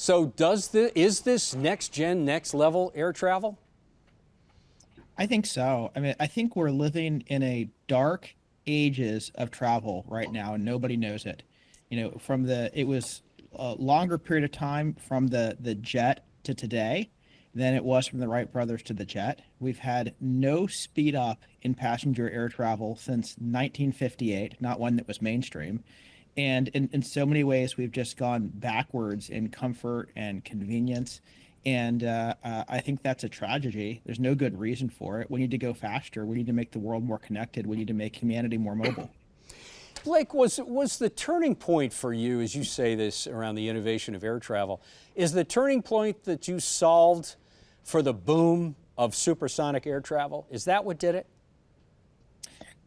So is this next gen, next level air travel? I think so. I mean, I think we're living in a dark ages of travel right now, and nobody knows it. It was a longer period of time from the jet to today than it was from the Wright brothers to the jet. We've had no speed up in passenger air travel since 1958, not one that was mainstream. And in so many ways, we've just gone backwards in comfort and convenience. And I think that's a tragedy. There's no good reason for it. We need to go faster. We need to make the world more connected. We need to make humanity more mobile. Blake, was the turning point for you, as you say this, around the innovation of air travel, is the turning point that you solved for the boom of supersonic air travel? Is that what did it?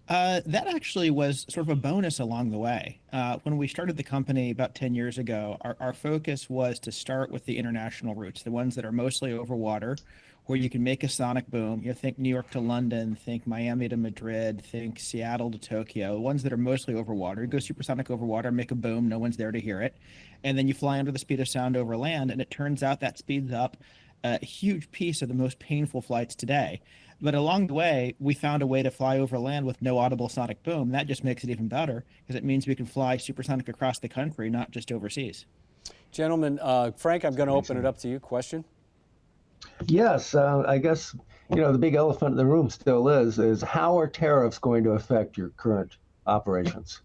That actually was sort of a bonus along the way. When we started the company about 10 years ago, our focus was to start with the international routes, the ones that are mostly over water, where you can make a sonic boom. Think New York to London, think Miami to Madrid, think Seattle to Tokyo, ones that are mostly over water. You go supersonic over water, make a boom, no one's there to hear it. And then you fly under the speed of sound over land, and it turns out that speeds up a huge piece of the most painful flights today. But along the way, we found a way to fly over land with no audible sonic boom. That just makes it even better because it means we can fly supersonic across the country, not just overseas. Gentlemen, Frank, I'm going to open it up to you. Question? Yes, I guess, the big elephant in the room still is how are tariffs going to affect your current operations?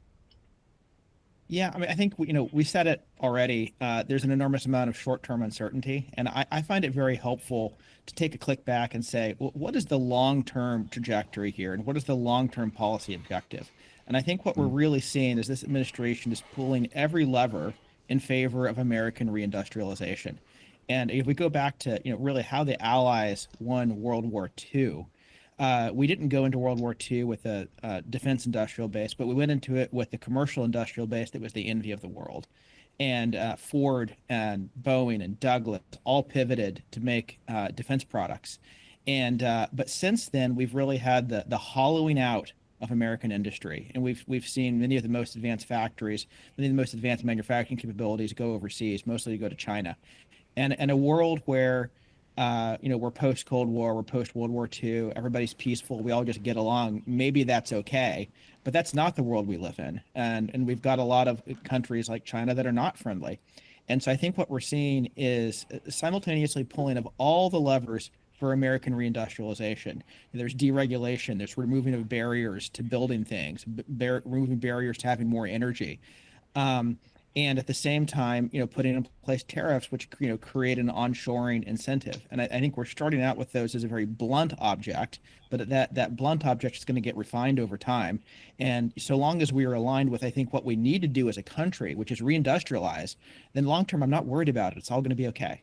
Yeah, I mean, I think we said it already. There's an enormous amount of short-term uncertainty, and I find it very helpful to take a click back and say, well, what is the long-term trajectory here, and what is the long-term policy objective? And I think what we're really seeing is this administration is pulling every lever in favor of American reindustrialization. And if we go back to really how the Allies won World War II. We didn't go into World War II with a defense industrial base, but we went into it with the commercial industrial base that was the envy of the world. And Ford and Boeing and Douglas all pivoted to make defense products. And but since then, we've really had the hollowing out of American industry, and we've seen many of the most advanced factories, many of the most advanced manufacturing capabilities go overseas, mostly go to China. And in a world where we're post Cold War, we're post World War II, everybody's peaceful, we all just get along, maybe that's okay, but that's not the world we live in. And we've got a lot of countries like China that are not friendly. And so I think what we're seeing is simultaneously pulling of all the levers for American reindustrialization. There's deregulation, there's removing of barriers to building things, removing barriers to having more energy. And at the same time, putting in place tariffs, which create an onshoring incentive. And I think we're starting out with those as a very blunt object, but that blunt object is going to get refined over time. And so long as we are aligned with, I think, what we need to do as a country, which is reindustrialize, then long term, I'm not worried about it. It's all going to be okay.